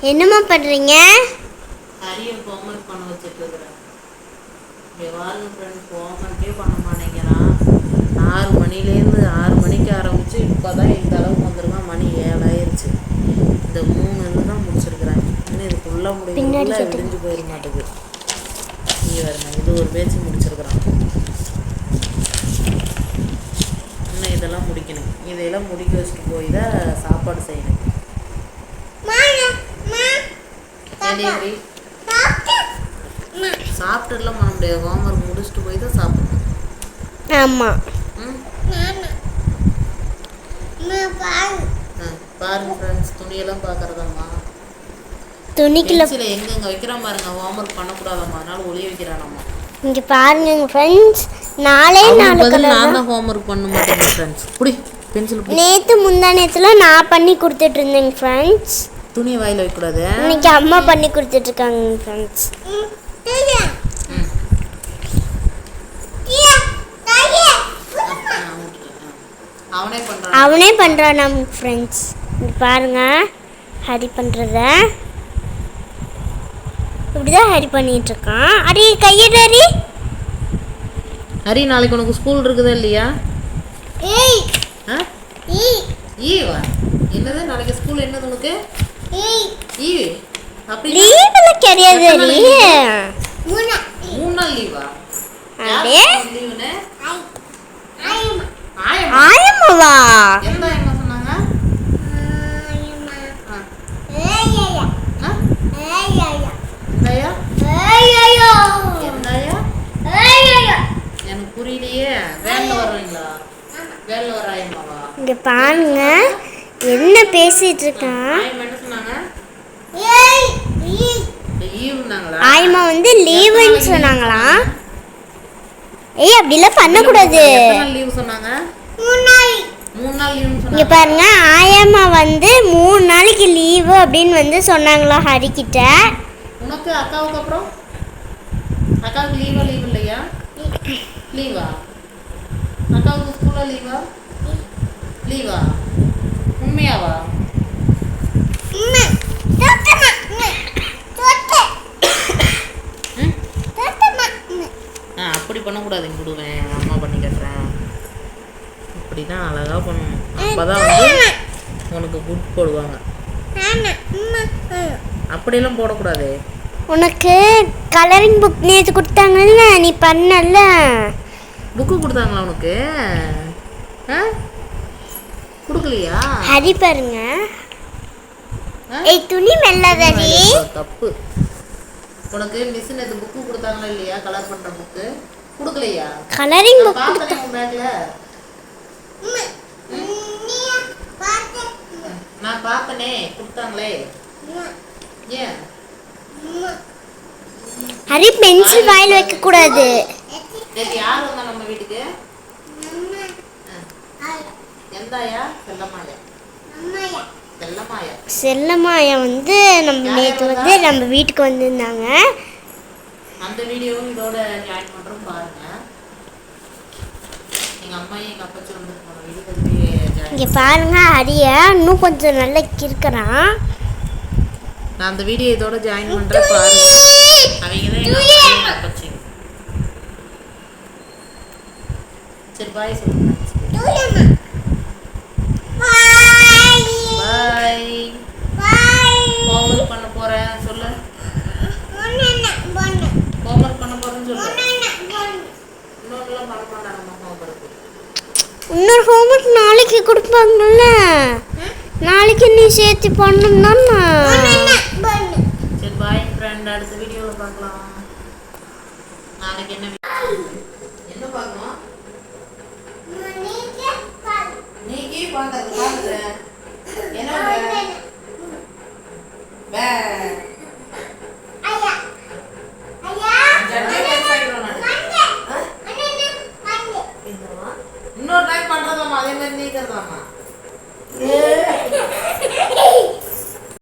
என்னம்மா பண்றீங்க? ஹரியை ஹோம்ஒர்க் பண்ண வச்சுட்டு இருக்கிறேன். இங்கே வாருங்க ஃப்ரெண்ட்ஸ், ஹோம்ஒர்க்கே பண்ண மாட்டேங்கிறான். 6 மணிலேருந்து 6 மணிக்கு ஆரம்பித்து இப்போ தான் இந்த அளவுக்கு வந்துருக்கான். மணி 7 ஆயிடுச்சு. இந்த 3 இது தான் முடிச்சிருக்கிறேன். இன்னும் இதுக்குள்ளே முடிவுக்குள்ளே விடிஞ்சு போயிட மாட்டேங்குது. இங்கே வருங்க, இது ஒரு பேச்சு முடிச்சிருக்கிறான். இன்னும் இதெல்லாம் முடிக்கணும். இதையெல்லாம் முடிக்க வச்சுட்டு போய் தான் சாப்பாடு செய்யணும். சாப்பிட்டுலாம் பண்ண முடியாது. ஹோம்ஒர்க் முடிச்சுட்டு போய் தான் சாப்பிடணும். ஆமாம். பாருங்க ஃப்ரெண்ட்ஸ், துணியெல்லாம் பார்க்குறதாம்மா. துணிக்குள்ள எங்கெங்க வைக்கிறான் பாருங்க. ஹோம்ஒர்க் பண்ணக்கூடாதாம்மா, அதனால ஒளிய வைக்கிறானாம்மா. இங்கே பாருங்க ஃப்ரெண்ட்ஸ், நாளே நாளைக்கு நான் தான் ஹோம்ஒர்க் பண்ண மாட்டேங்க ஃப்ரெண்ட்ஸ். புடி பென்சில். நேற்று முந்தா நேற்றுலாம் நான் பண்ணி கொடுத்துட்டு இருந்தேங்க ஃப்ரெண்ட்ஸ். துணியை வாயில் வைக்கக்கூடாது. இன்னைக்கு அம்மா பண்ணி கொடுத்துட்ருக்காங்க ஃப்ரெண்ட்ஸ். அவனே பண்ணுறான் நம்ம ஃப்ரெண்ட்ஸ். இங்கே பாருங்க ஹரி பண்ணுறத. இப்படிதான் ஹரி பண்ணிகிட்ருக்கான். ஹரி கையிட ஹரி. ஹரி, நாளைக்கு உனக்கு ஸ்கூல் இருக்குதா இல்லையா? ஈவா? என்னது நாளைக்கு ஸ்கூல்? என்னது உனக்கு? ஈவி? அப்படி லீவ்ல கிடையாது ஹரி. 3 நாள் லீவா? அப்படியே லீவுனே ஆயம்மாவா? எந்த ஆயம்மா சொன்னாங்க? எனக்கு புரியலையே. வேன்ல வர்றீங்களா? வேன்ல வர ஆயம்மாவா? இங்க பாருங்க என்ன பேசிட்டு இருக்கான். என்ன சொன்னாங்க? ஆயம்மா வந்து லீவுன்னு சொன்னாங்களாம். ஏய், அப்படிலாம் பண்ணக்கூடாது. லீவ் சொன்னாங்க. 3 நாள் லீவ் சொன்னாங்க. இங்க பாருங்க, ஆயம்மா வந்து 3 நாளைக்கு லீவு அப்படின்னு வந்து சொன்னாங்களா ஹரி கிட்ட. உனக்கு அக்காவுக்கு அப்புறம் அக்காவுக்கு லீவா? லீவ் இல்லையா? லீவா? அக்காவுக்கு ஸ்கூல்ல லீவா? லீவா? உண்மையாவா? அப்படி பண்ணக்கூடாதுங்க, விடுவேன். அம்மா பண்ணி கட்டுறேன். இப்படி தான் அழகாக பண்ணணும். அப்போ தான் வந்து உனக்கு குட் போடுவாங்க. அப்படியெல்லாம் போடக்கூடாது. உனக்கு கலரிங் புக் நேற்று கொடுத்தாங்கல்ல, நீ பண்ணல. புக்கு கொடுத்தாங்களா உனக்கு? கொடுக்கலையா? ஹரி பாருங்க. ஏய், துணி மெல்லாதடி. தப்பு. உனக்கு மிஸ் நேத்து புக்கு கொடுத்தாங்களா இல்லையா? கலர் பண்ற புக்கு கொடுக்கலையா? கலரிங் புக் கொடுத்தாங்க பேக்ல. நான் பார்த்தனே, கொடுத்தாங்களே. ஏன் ஹரி பென்சில் வாயில் வைக்க கூடாது. நேத்து யார் வந்தா நம்ம வீட்டுக்கு? எந்த ஆயா? செல்லம்மாயா? செல்லம்மாயா வந்து நம்ம நேற்று வந்து நம்ம வீட்டுக்கு வந்திருந்தாங்க. அந்த வீடியோவும் இதோட ஜாயின் பண்றோம் பாருங்க. எங்க அம்மா எங்க அப்பச்சி வந்து போன வீடியோ இங்க பாருங்க, ஹரிய இன்னும் கொஞ்சம் நல்லா கிறுக்குறான். நான் அந்த வீடியோ இதோட ஜாயின் பண்றேன் பாருங்க. அவங்க தான் எங்க அம்மா எங்க அப்பச்சி. சரி பாய் சொல்லுங்க. ஹோம்ஒர்க் பண்ண போறேன் சொல்லு. ஹோம்ஒர்க் பண்ண போறேன்னு சொல்லு. இன்னொன்னுலாம் பண்ண மாட்டாங்க ஹோம்ஒர்க். இன்னொரு ஹோம்ஒர்க் நாளைக்கு கொடுப்பாங்கல்ல, நாளைக்கு நீ சேர்த்து பண்ணணும் தானே. சரி பாய் ஃப்ரெண்ட், அடுத்த வீடியோ